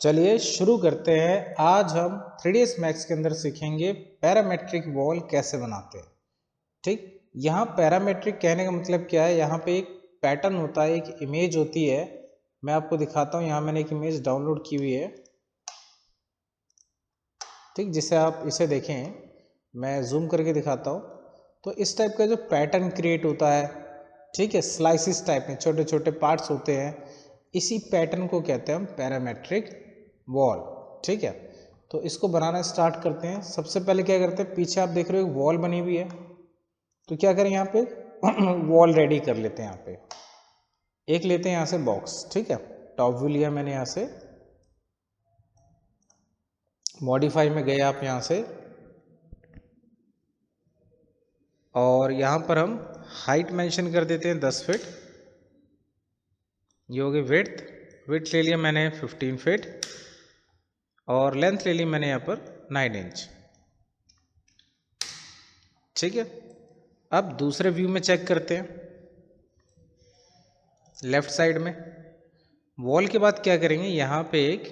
चलिए शुरू करते हैं। आज हम 3ds मैक्स के अंदर सीखेंगे पैरामेट्रिक वॉल कैसे बनाते हैं। ठीक, यहाँ पैरामेट्रिक कहने का मतलब क्या है, यहाँ पे एक पैटर्न होता है, एक इमेज होती है। मैं आपको दिखाता हूँ, यहाँ मैंने एक इमेज डाउनलोड की हुई है। ठीक, जिसे आप इसे देखें, मैं जूम करके दिखाता हूँ। तो इस टाइप का जो पैटर्न क्रिएट होता है, ठीक है, स्लाइसिस टाइप में छोटे छोटे पार्ट्स होते हैं, इसी पैटर्न को कहते हैं हम पैरामेट्रिक वॉल। ठीक है, तो इसको बनाना स्टार्ट करते हैं। सबसे पहले क्या करते हैं, पीछे आप देख रहे हो एक वॉल बनी हुई है, तो क्या करें यहाँ पे वॉल रेडी कर लेते हैं। यहाँ पे एक लेते हैं यहाँ से बॉक्स। ठीक है, टॉप व्यू लिया मैंने, यहाँ से मॉडिफाई में गए आप यहाँ से, और यहाँ पर हम हाइट मेंशन कर देते हैं 10 फीट। ये हो गई विड्थ। विड्थ ले लिया मैंने 15 फीट और लेंथ ले ली मैंने यहाँ पर 9 इंच। ठीक है, अब दूसरे व्यू में चेक करते हैं, लेफ्ट साइड में वॉल के बाद क्या करेंगे, यहाँ पे एक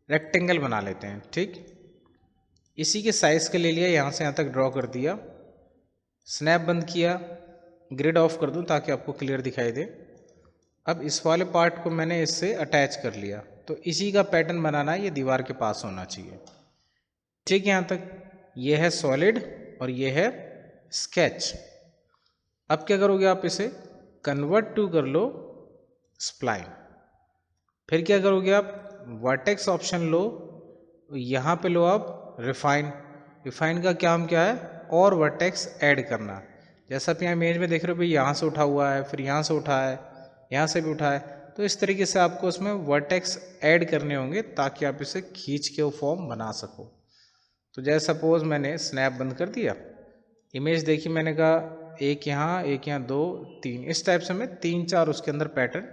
रेक्टेंगल बना लेते हैं। ठीक, इसी के साइज के ले लिया, यहाँ से यहाँ तक ड्रॉ कर दिया, स्नैप बंद किया, ग्रिड ऑफ कर दूं ताकि आपको क्लियर दिखाई दे। अब इस वाले पार्ट को मैंने इससे अटैच कर लिया, तो इसी का पैटर्न बनाना है, ये दीवार के पास होना चाहिए। ठीक, यहाँ तक ये है सॉलिड और ये है स्केच। अब क्या करोगे आप, इसे कन्वर्ट टू कर लो स्प्लाइन। फिर क्या करोगे आप, वर्टेक्स ऑप्शन लो, यहाँ पे लो आप रिफाइन। रिफाइन का काम क्या है, और वर्टेक्स ऐड करना। जैसा आप यहाँ इमेज में देख रहे हो भाई, यहाँ से उठा हुआ है, फिर यहाँ से उठा है, यहाँ से भी उठा है, तो इस तरीके से आपको उसमें वर्टेक्स ऐड करने होंगे ताकि आप इसे खींच के वो फॉर्म बना सको। तो जैसे सपोज मैंने स्नैप बंद कर दिया, इमेज देखी, मैंने कहा एक यहाँ 2 3, इस टाइप से मैं 3 4 उसके अंदर पैटर्न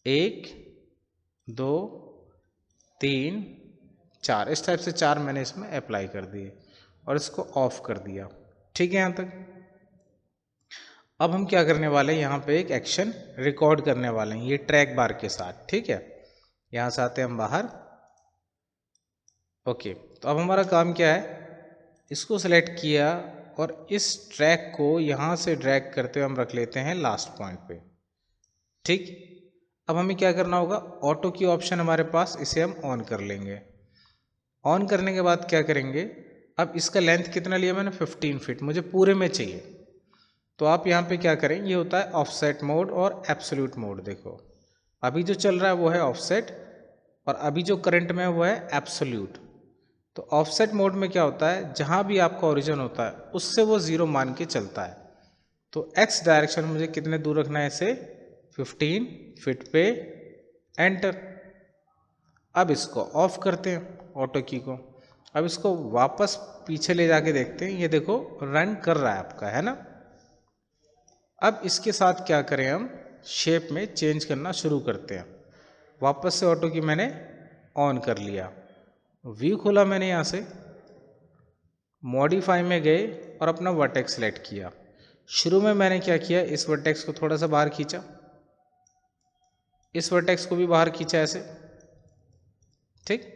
1 2 3 4 इस टाइप से 4 मैंने इसमें अप्लाई कर दिए और इसको ऑफ कर दिया। ठीक है, यहाँ तक। अब हम क्या करने वाले हैं, यहाँ पे एक एक्शन रिकॉर्ड करने वाले हैं, ये ट्रैक बार के साथ। ठीक है, यहाँ से आते हैं हम बाहर। ओके, तो अब हमारा काम क्या है, इसको सेलेक्ट किया और इस ट्रैक को यहाँ से ड्रैग करते हुए हम रख लेते हैं लास्ट पॉइंट पे। ठीक, अब हमें क्या करना होगा, ऑटो की ऑप्शन हमारे पास, इसे हम ऑन कर लेंगे। ऑन करने के बाद क्या करेंगे, अब इसका लेंथ कितना लिया मैंने, 15 फीट, मुझे पूरे में चाहिए। तो आप यहाँ पे क्या करें, ये होता है ऑफसेट मोड और एब्सोल्यूट मोड। देखो अभी जो चल रहा है वो है ऑफसेट, और अभी जो करंट में है वो है एब्सोल्यूट। तो ऑफसेट मोड में क्या होता है, जहाँ भी आपका ओरिजिन होता है उससे वो 0 मान के चलता है। तो एक्स डायरेक्शन मुझे कितने दूर रखना है, इसे 15 फीट पे, एंटर। अब इसको ऑफ करते हैं ऑटो की को। अब इसको वापस पीछे ले जाके देखते हैं, ये देखो रन कर रहा है आपका, है ना। अब इसके साथ क्या करें, हम शेप में चेंज करना शुरू करते हैं। वापस से ऑटो की मैंने ऑन कर लिया, व्यू खोला मैंने, यहाँ से मॉडिफाई में गए और अपना वर्टेक्स सेलेक्ट किया। शुरू में मैंने क्या किया, इस वर्टेक्स को थोड़ा सा बाहर खींचा, इस वर्टेक्स को भी बाहर खींचा ऐसे। ठीक,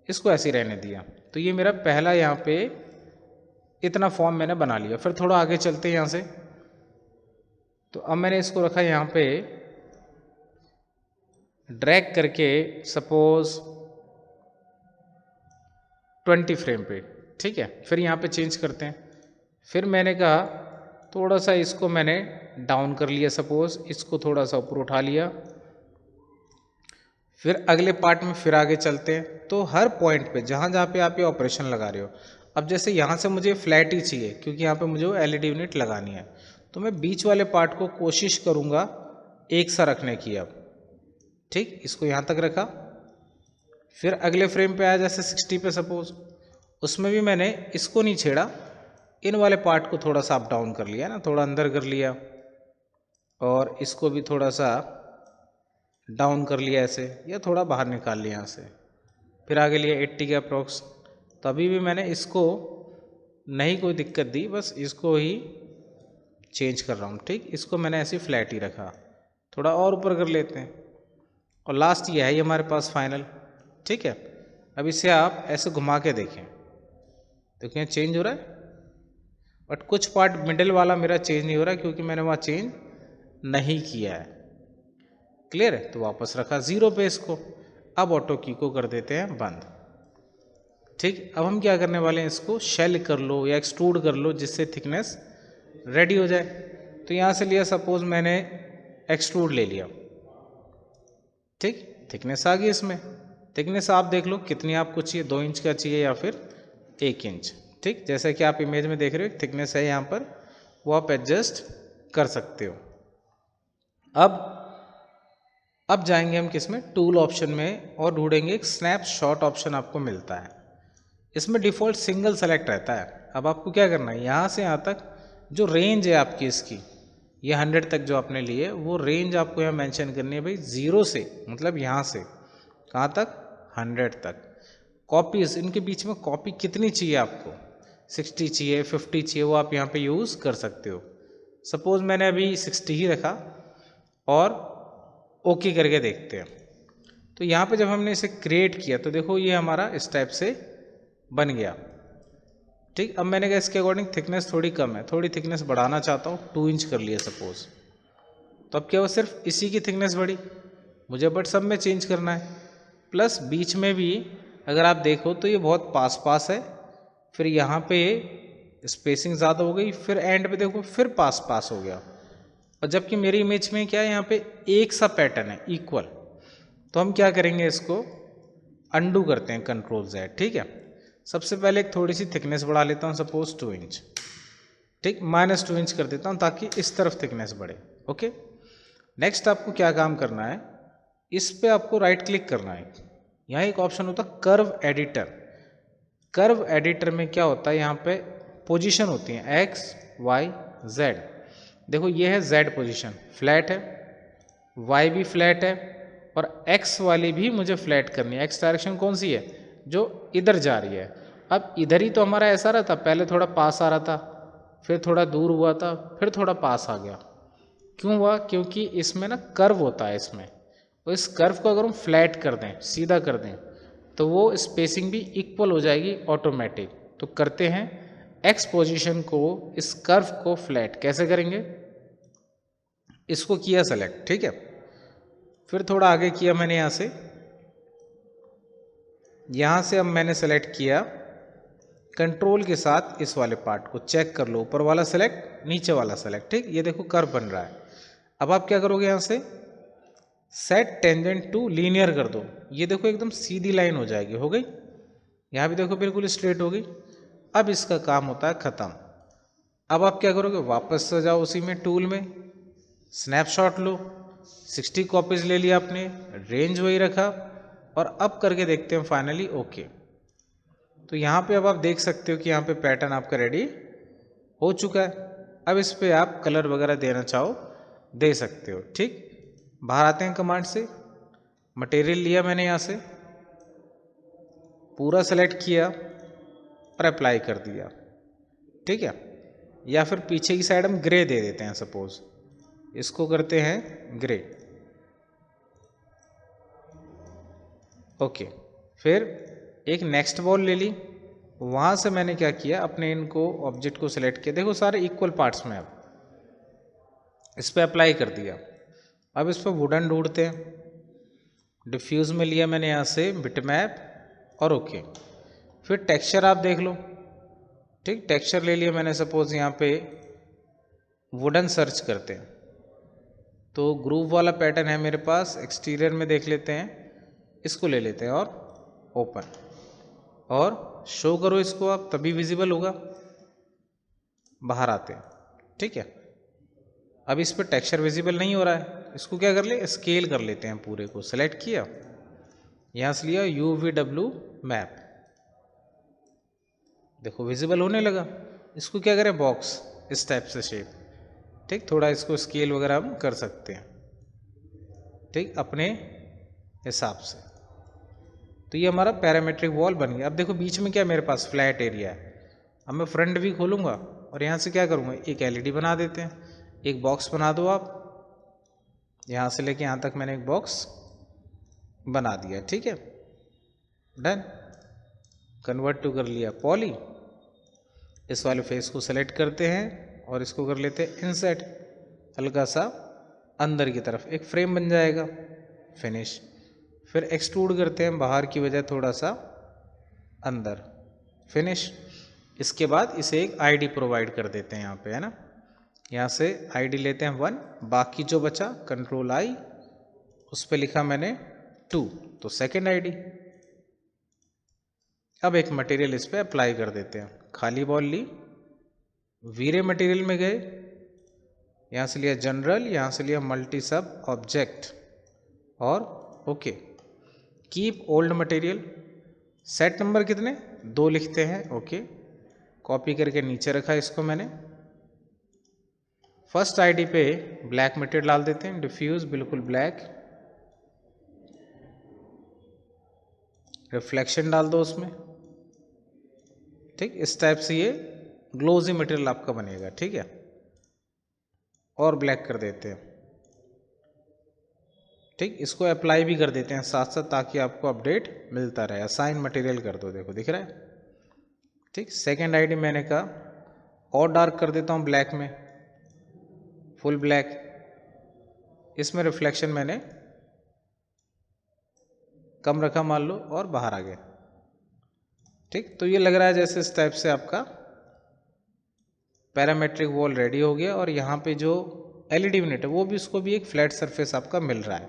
इसको ऐसे ही रहने दिया। तो ये मेरा पहला यहाँ पे इतना फॉर्म मैंने बना लिया। फिर थोड़ा आगे चलते हैं यहाँ से, तो अब मैंने इसको रखा यहाँ पे ड्रैग करके, सपोज 20 फ्रेम पे। ठीक है, फिर यहाँ पे चेंज करते हैं। फिर मैंने कहा थोड़ा सा इसको मैंने डाउन कर लिया, सपोज इसको थोड़ा सा ऊपर उठा लिया। फिर अगले पार्ट में फिर आगे चलते हैं। तो हर पॉइंट पे जहाँ जहाँ पे आप ये ऑपरेशन लगा रहे हो, अब जैसे यहाँ से मुझे फ्लैट ही चाहिए क्योंकि यहाँ पे मुझे वो LED यूनिट लगानी है, तो मैं बीच वाले पार्ट को कोशिश करूँगा एक सा रखने की। अब ठीक, इसको यहाँ तक रखा। फिर अगले फ्रेम पे आया, जैसे 60 पे सपोज, उसमें भी मैंने इसको नहीं छेड़ा, इन वाले पार्ट को थोड़ा सा अप डाउन कर लिया ना, थोड़ा अंदर कर लिया, और इसको भी थोड़ा सा डाउन कर लिया ऐसे, या थोड़ा बाहर निकाल लिया यहाँ से। फिर आगे लिया 80 के अप्रोक्स। तो अभी भी मैंने इसको नहीं कोई दिक्कत दी, बस इसको ही चेंज कर रहा हूँ। ठीक, इसको मैंने ऐसे फ्लैट ही रखा, थोड़ा और ऊपर कर लेते हैं, और लास्ट ये है हमारे पास फाइनल। ठीक है। अब इसे आप ऐसे घुमा के देखें, देखिए चेंज हो रहा है, बट कुछ पार्ट मिडिल वाला मेरा चेंज नहीं हो रहा क्योंकि मैंने वहाँ चेंज नहीं किया है। क्लियर है? तो वापस रखा 0 पे इसको। अब ऑटो की को कर देते हैं बंद। ठीक, अब हम क्या करने वाले हैं, इसको शेल कर लो या एक्सट्रूड कर लो जिससे थिकनेस रेडी हो जाए। तो यहाँ से लिया, सपोज मैंने एक्सट्रूड ले लिया, ठीक, थिकनेस आ गई इसमें। थिकनेस आप देख लो कितनी आपको चाहिए, 2 इंच का चाहिए या फिर 1 इंच। ठीक, जैसे कि आप इमेज में देख रहे हो थिकनेस है यहाँ पर, वो आप एडजस्ट कर सकते हो। अब जाएंगे हम किस में, टूल ऑप्शन में, और ढूंढेंगे एक स्नैपशॉट ऑप्शन आपको मिलता है। इसमें डिफ़ॉल्ट सिंगल सेलेक्ट रहता है। अब आपको क्या करना है, यहाँ से यहाँ तक जो रेंज है आपकी इसकी, ये 100 तक जो आपने लिए, वो रेंज आपको यहाँ मेंशन करनी है भाई, 0 से मतलब यहाँ से कहाँ तक, 100 तक। कॉपीज़, इनके बीच में कॉपी कितनी चाहिए आपको, 60 चाहिए, 50 चाहिए, वो आप यहाँ पे यूज़ कर सकते हो। सपोज़ मैंने अभी 60 ही रखा और ओके करके देखते हैं। तो यहाँ पे जब हमने इसे क्रिएट किया तो देखो ये हमारा इस टाइप से बन गया। ठीक, अब मैंने कहा इसके अकॉर्डिंग थिकनेस थोड़ी कम है, थोड़ी थिकनेस बढ़ाना चाहता हूँ, 2 इंच कर लिया सपोज। तो अब क्या हुआ, सिर्फ इसी की थिकनेस बढ़ी मुझे, बट सब में चेंज करना है। प्लस बीच में भी अगर आप देखो तो ये बहुत पास पास है, फिर यहाँ पे स्पेसिंग ज़्यादा हो गई, फिर एंड पे देखो फिर पास पास हो गया। और जबकि मेरी इमेज में क्या है, यहाँ पे एक सा पैटर्न है, इक्वल। तो हम क्या करेंगे, इसको अंडू करते हैं, Ctrl+Z। ठीक है, सबसे पहले एक थोड़ी सी थिकनेस बढ़ा लेता हूँ, सपोज 2 इंच। ठीक, -2 इंच कर देता हूँ ताकि इस तरफ थिकनेस बढ़े। ओके, नेक्स्ट आपको क्या काम करना है, इस पे आपको राइट क्लिक करना है। यहाँ एक ऑप्शन होता है कर्व एडिटर। कर्व एडिटर में क्या होता है, यहाँ पे पोजीशन होती है X, Y, Z। देखो ये है Z पोजीशन, फ्लैट है, Y भी फ्लैट है, और X वाली भी मुझे फ्लैट करनी है। X डायरेक्शन कौन सी है, जो इधर जा रही है। अब इधर ही तो हमारा ऐसा रहा था, पहले थोड़ा पास आ रहा था, फिर थोड़ा दूर हुआ था, फिर थोड़ा पास आ गया। क्यों हुआ, क्योंकि इसमें ना कर्व होता है इसमें, और इस कर्व को अगर हम फ्लैट कर दें, सीधा कर दें, तो वो स्पेसिंग भी इक्वल हो जाएगी ऑटोमेटिक। तो करते हैं X पोजीशन को, इस कर्व को फ्लैट कैसे करेंगे, इसको किया सेलेक्ट। ठीक है, फिर थोड़ा आगे किया मैंने यहाँ से अब मैंने सेलेक्ट किया कंट्रोल के साथ इस वाले पार्ट को, चेक कर लो, ऊपर वाला सेलेक्ट, नीचे वाला सेलेक्ट। ठीक, ये देखो कर्व बन रहा है। अब आप क्या करोगे, यहाँ से सेट टेंजेंट टू लीनियर कर दो, ये देखो एकदम सीधी लाइन हो जाएगी, हो गई। यहाँ भी देखो बिल्कुल स्ट्रेट हो गई। अब इसका काम होता है ख़त्म। अब आप क्या करोगे, वापस से जाओ उसी में, टूल में, स्नैपशॉट लो, 60 कॉपीज़ ले लिया आपने, रेंज वही रखा, और अब करके देखते हैं फाइनली ओके। तो यहाँ पे अब आप देख सकते हो कि यहाँ पे पैटर्न आपका रेडी हो चुका है। अब इस पे आप कलर वगैरह देना चाहो दे सकते हो। ठीक, बाहर आते हैं कमांड से, मटेरियल लिया मैंने यहाँ से, पूरा सेलेक्ट किया और अप्लाई कर दिया। ठीक है, या फिर पीछे की साइड हम ग्रे दे देते हैं, सपोज इसको करते हैं ग्रे। ओके, फिर एक नेक्स्ट बॉल ले ली, वहाँ से मैंने क्या किया, अपने इनको ऑब्जेक्ट को सिलेक्ट किया, देखो सारे इक्वल पार्ट्स में, अब इस पर अप्लाई कर दिया। अब इस पर वुडन ढूंढते हैं, डिफ्यूज़ में लिया मैंने यहाँ से बिटमैप और ओके। फिर टेक्सचर आप देख लो। ठीक, टेक्सचर ले लिया मैंने, सपोज यहाँ पे वुडन सर्च करते हैं तो ग्रूव वाला पैटर्न है मेरे पास, एक्सटीरियर में देख लेते हैं, इसको ले लेते हैं और ओपन, और शो करो इसको आप, तभी विजिबल होगा। बाहर आते हैं। ठीक है, अब इस पर टेक्सचर विजिबल नहीं हो रहा है, इसको क्या कर ले, स्केल कर लेते हैं, पूरे को सेलेक्ट किया, यहाँ से लिया UVW मैप, देखो विजिबल होने लगा। इसको क्या करें, बॉक्स इस टाइप से शेप। ठीक, थोड़ा इसको स्केल वगैरह हम कर सकते हैं, ठीक, अपने हिसाब से। तो ये हमारा पैरामेट्रिक वॉल बन गया। अब देखो बीच में क्या मेरे पास फ्लैट एरिया है। अब मैं फ्रंट भी खोलूँगा और यहाँ से क्या करूँगा, एक LED बना देते हैं, एक बॉक्स बना दो आप, यहाँ से लेके यहाँ तक मैंने एक बॉक्स बना दिया। ठीक है, डन, कन्वर्ट टू कर लिया पॉली। इस वाले फेस को सेलेक्ट करते हैं और इसको कर लेते हैं इंसर्ट, हल्का सा अंदर की तरफ, एक फ्रेम बन जाएगा। फिनिश। फिर एक्सट्रूड करते हैं बाहर की वजह थोड़ा सा अंदर। फिनिश। इसके बाद इसे एक आईडी प्रोवाइड कर देते हैं यहाँ पे, है ना। यहाँ से आईडी लेते हैं 1, बाकी जो बचा कंट्रोल आई, उस पर लिखा मैंने 2, तो सेकेंड आईडी। अब एक मटेरियल इस पर अप्लाई कर देते हैं। खाली बॉल ली, वीरे मटेरियल में गए, यहाँ से लिया जनरल, यहाँ से लिया मल्टी सब ऑब्जेक्ट और okay. Keep old material, set number कितने 2 लिखते हैं, ओके। कॉपी करके नीचे रखा इसको मैंने। फर्स्ट आईडी पे ब्लैक मटेरियल डाल देते हैं, डिफ्यूज बिल्कुल ब्लैक, रिफ्लेक्शन डाल दो उसमें, ठीक। इस टाइप से ये ग्लोजी मटेरियल आपका बनेगा, ठीक है। और ब्लैक कर देते हैं, ठीक। इसको अप्लाई भी कर देते हैं साथ साथ, ताकि आपको अपडेट मिलता रहे। असाइन मटेरियल कर दो, देखो दिख रहा है, ठीक। सेकेंड आईडी मैंने कहा और डार्क कर देता हूँ ब्लैक में, फुल ब्लैक। इसमें रिफ्लेक्शन मैंने कम रखा मान लो और बाहर आ गया, ठीक। तो ये लग रहा है जैसे इस टाइप से आपका पैरामेट्रिक वॉल रेडी हो गया। और यहाँ पे जो एलईडी यूनिट है वो भी, उसको भी एक फ्लैट सरफेस आपका मिल रहा है,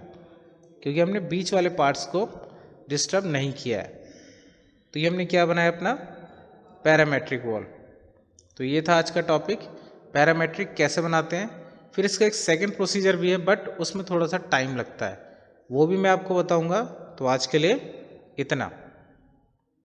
क्योंकि हमने बीच वाले पार्ट्स को डिस्टर्ब नहीं किया है। तो ये हमने क्या बनाया अपना पैरामेट्रिक वॉल। तो ये था आज का टॉपिक, पैरामेट्रिक कैसे बनाते हैं। फिर इसका एक सेकंड प्रोसीजर भी है, बट उसमें थोड़ा सा टाइम लगता है, वो भी मैं आपको बताऊंगा। तो आज के लिए इतना।